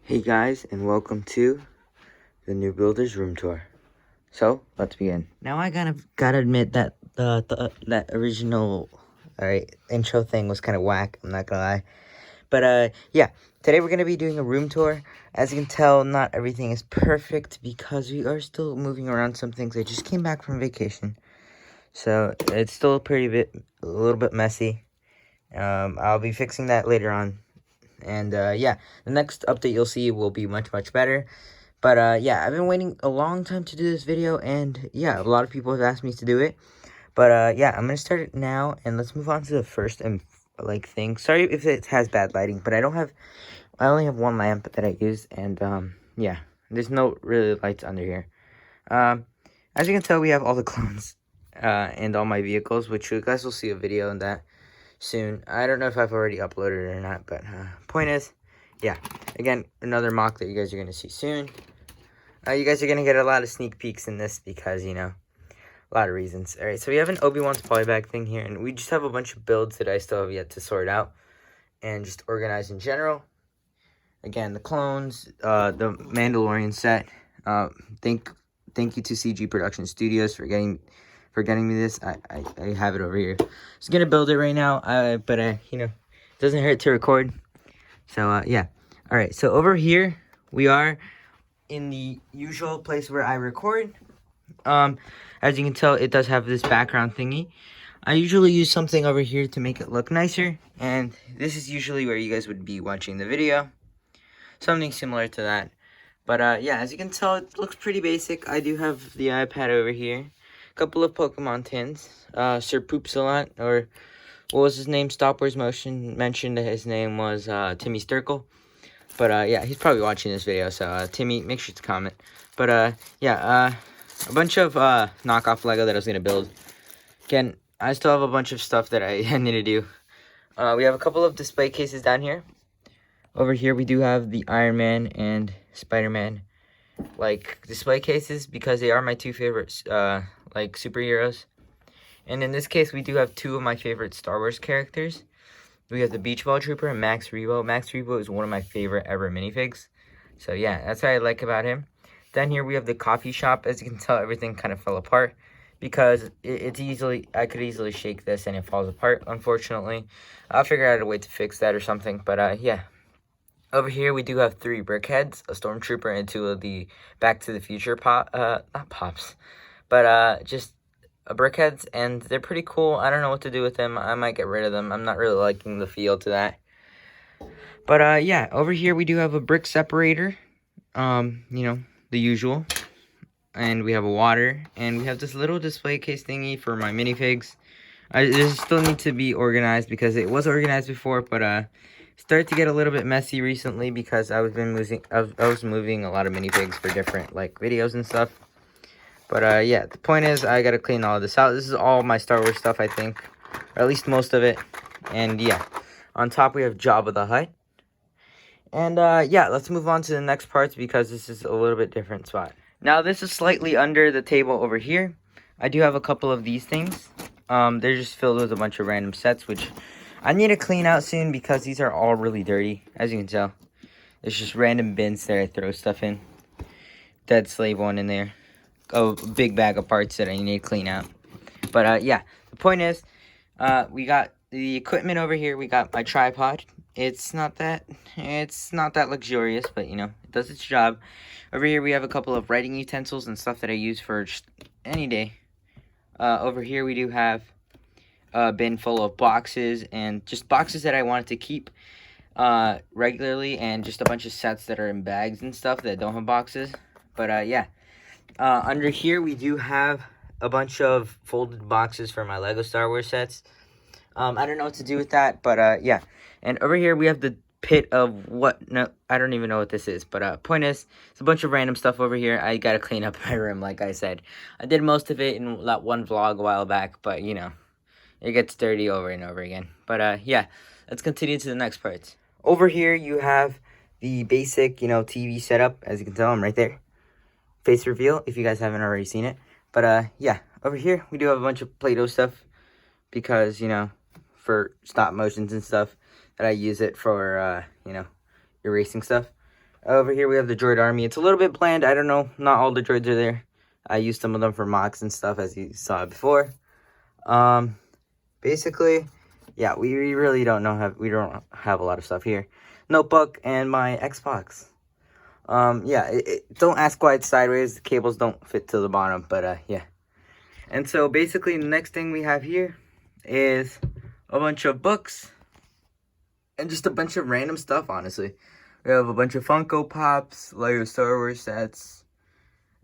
Hey guys, and welcome to the New Builders room tour. So let's begin. Now I gotta admit that that original intro thing was kind of whack. I'm not gonna lie, but yeah, today we're gonna be doing a room tour. As you can tell, not everything is perfect because we are still moving around some things. I just came back from vacation, so it's still a little bit messy. I'll be fixing that later on. And yeah, the next update you'll see will be much better. But yeah, I've been waiting a long time to do this video, and yeah, a lot of people have asked me to do it. But yeah, I'm gonna start it now, and let's move on to the first thing. Sorry if it has bad lighting, but I only have one lamp that I use, and yeah, there's no really lights under here. As you can tell, we have all the clones and all my vehicles, which you guys will see a video on that soon. I don't know if I've already uploaded it or not, but point is, yeah, again, another mock that you guys are going to see soon. You guys are going to get a lot of sneak peeks in this because, you know, a lot of reasons. Alright, so we have an Obi-Wan's polybag thing here, and we just have a bunch of builds that I still have yet to sort out and just organize in general. Again, the clones, the Mandalorian set. Thank you to CG Production Studios for getting me this. I have it over here. Just gonna build it right now. But you know, it doesn't hurt to record. So yeah. All right. So over here we are in the usual place where I record. As you can tell, it does have this background thingy. I usually use something over here to make it look nicer, and this is usually where you guys would be watching the video. Something similar to that. But yeah, as you can tell, it looks pretty basic. I do have the iPad over here. Couple of Pokemon tins. Sir Poops a lot, or what was his name? Stopware's Motion mentioned that his name was Timmy Sturkle. But yeah, he's probably watching this video, so Timmy, make sure to comment. But yeah, a bunch of knockoff Lego that I was gonna build. Again, I still have a bunch of stuff that I need to do. We have a couple of display cases down here. Over here we do have the Iron Man and Spider-Man display cases because they are my two favorites superheroes. And in this case, we do have two of my favorite Star Wars characters. We have the Beach Ball Trooper and Max Rebo. Max Rebo is one of my favorite ever minifigs. So yeah, that's what I like about him. Then here we have the coffee shop. As you can tell, everything kind of fell apart because I could easily shake this and it falls apart, unfortunately. I'll figure out a way to fix that or something, but yeah. Over here, we do have 3 Brickheads, a Stormtrooper, and 2 of the Back to the Future not Pops, but just Brickheads, and they're pretty cool. I don't know what to do with them. I might get rid of them. I'm not really liking the feel to that. But yeah, over here we do have a brick separator, you know, the usual, and we have a water, and we have this little display case thingy for my minifigs. This still need to be organized because it was organized before, but started to get a little bit messy recently because I was moving a lot of minifigs for different videos and stuff. But yeah, the point is I gotta clean all of this out. This is all my Star Wars stuff, I think, or at least most of it. And yeah, on top we have Jabba the Hutt. And yeah, let's move on to the next parts because this is a little bit different spot. Now this is slightly under the table over here. I do have a couple of these things. They're just filled with a bunch of random sets, which I need to clean out soon because these are all really dirty, as you can tell. There's just random bins that I throw stuff in. Dead Slave one in there. A big bag of parts that I need to clean out. But yeah, the point is, we got the equipment over here. We got my tripod. It's not that luxurious, but you know, it does its job. Over here we have a couple of writing utensils and stuff that I use for just any day. Over here we do have a bin full of boxes and just boxes that I wanted to keep regularly, and just a bunch of sets that are in bags and stuff that don't have boxes. But yeah, under here we do have a bunch of folded boxes for my Lego Star Wars sets. I don't know what to do with that, but yeah. And over here we have the pit of no, I don't even know what this is, but point is, it's a bunch of random stuff over here. I gotta clean up my room, like I said. I did most of it in that one vlog a while back, but you know, it gets dirty over and over again. But yeah, let's continue to the next parts. Over here you have the basic, you know, TV setup. As you can tell, I'm right there. Face reveal, if you guys haven't already seen it. But yeah, over here we do have a bunch of Play-Doh stuff because, you know, for stop motions and stuff, that I use it for, you know, erasing stuff. Over here we have the droid army. It's a little bit bland. I don't know. Not all the droids are there. I used some of them for mocks and stuff, as you saw before. Basically, yeah, we really don't know. We don't have a lot of stuff here. Notebook and my Xbox. Yeah, don't ask why it's sideways. The cables don't fit to the bottom, but yeah. And so basically, the next thing we have here is a bunch of books and just a bunch of random stuff. Honestly, we have a bunch of Funko Pops, Lego Star Wars sets,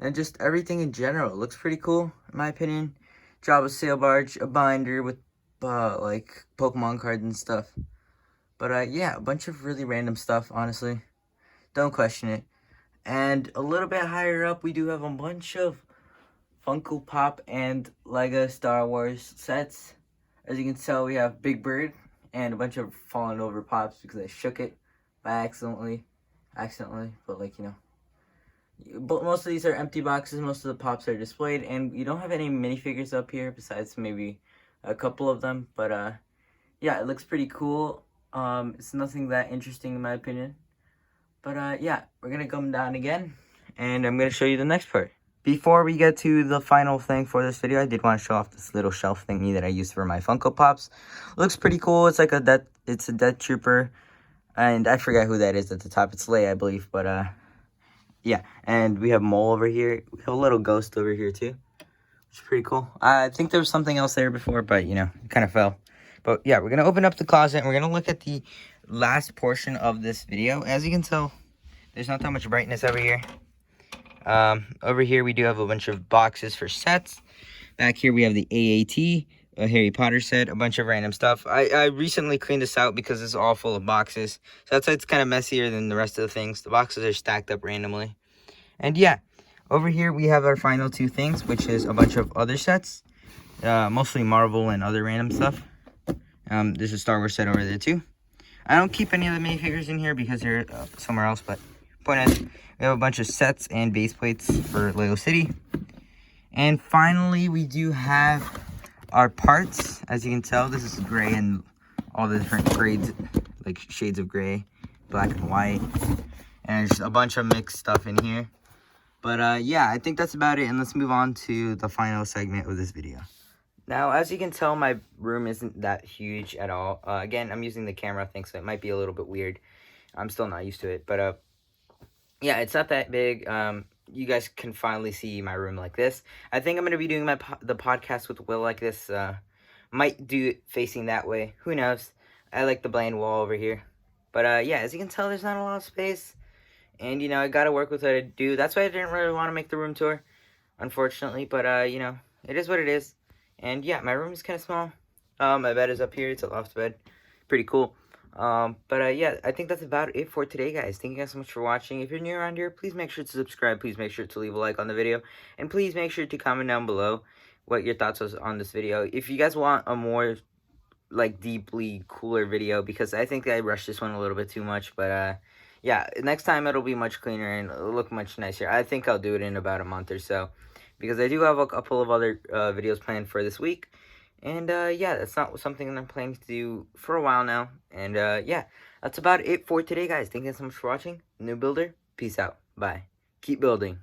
and just everything in general. It looks pretty cool, in my opinion. Jabba's sail barge, a binder with like Pokemon cards and stuff. But yeah, a bunch of really random stuff, honestly. Don't question it. And a little bit higher up, we do have a bunch of Funko Pop and Lego Star Wars sets. As you can tell, we have Big Bird and a bunch of fallen over pops because I shook it by accidentally, but like, you know. But most of these are empty boxes. Most of the pops are displayed, and you don't have any minifigures up here besides maybe a couple of them. But yeah, it looks pretty cool. It's nothing that interesting in my opinion. But yeah, we're gonna come down again, and I'm gonna show you the next part. Before we get to the final thing for this video, I did want to show off this little shelf thingy that I use for my Funko Pops. Looks pretty cool. It's like a Death Trooper, and I forget who that is at the top. It's Leia, I believe. But yeah, and we have Mole over here. We have a little ghost over here too, which is pretty cool. I think there was something else there before, but you know, it kind of fell. But yeah, we're gonna open up the closet and we're gonna look at the last portion of this video. As you can tell, there's not that much brightness over here. Over here we do have a bunch of boxes for sets. Back here we have the AAT, a Harry Potter set, a bunch of random stuff. I recently cleaned this out because it's all full of boxes. So that's why it's kind of messier than the rest of the things. The boxes are stacked up randomly. And yeah, over here we have our final two things, which is a bunch of other sets. Mostly Marvel and other random stuff. There's a Star Wars set over there too. I don't keep any of the minifigures in here because they're somewhere else, but point is, we have a bunch of sets and base plates for Lego City. And finally, we do have our parts. As you can tell, this is gray and all the different grades, like shades of gray, black and white. And just a bunch of mixed stuff in here. But yeah, I think that's about it. And let's move on to the final segment of this video. Now, as you can tell, my room isn't that huge at all. Again, I'm using the camera thing, so it might be a little bit weird. I'm still not used to it. But yeah, it's not that big. You guys can finally see my room like this. I think I'm going to be doing the podcast with Will like this. Might do it facing that way. Who knows? I like the bland wall over here. But yeah, as you can tell, there's not a lot of space. And, you know, I got to work with what I do. That's why I didn't really want to make the room tour, unfortunately. But, you know, it is what it is. And, yeah, my room is kind of small. My bed is up here. It's a loft bed. Pretty cool. But yeah, I think that's about it for today, guys. Thank you guys so much for watching. If you're new around here, please make sure to subscribe. Please make sure to leave a like on the video. And please make sure to comment down below what your thoughts was on this video. If you guys want a more, like, deeply cooler video, because I think I rushed this one a little bit too much. But, yeah, next time it'll be much cleaner and it'll look much nicer. I think I'll do it in about a month or so, because I do have a couple of other videos planned for this week. And, yeah, that's not something I'm planning to do for a while now. And, yeah, that's about it for today, guys. Thank you so much for watching. New Builder, peace out. Bye. Keep building.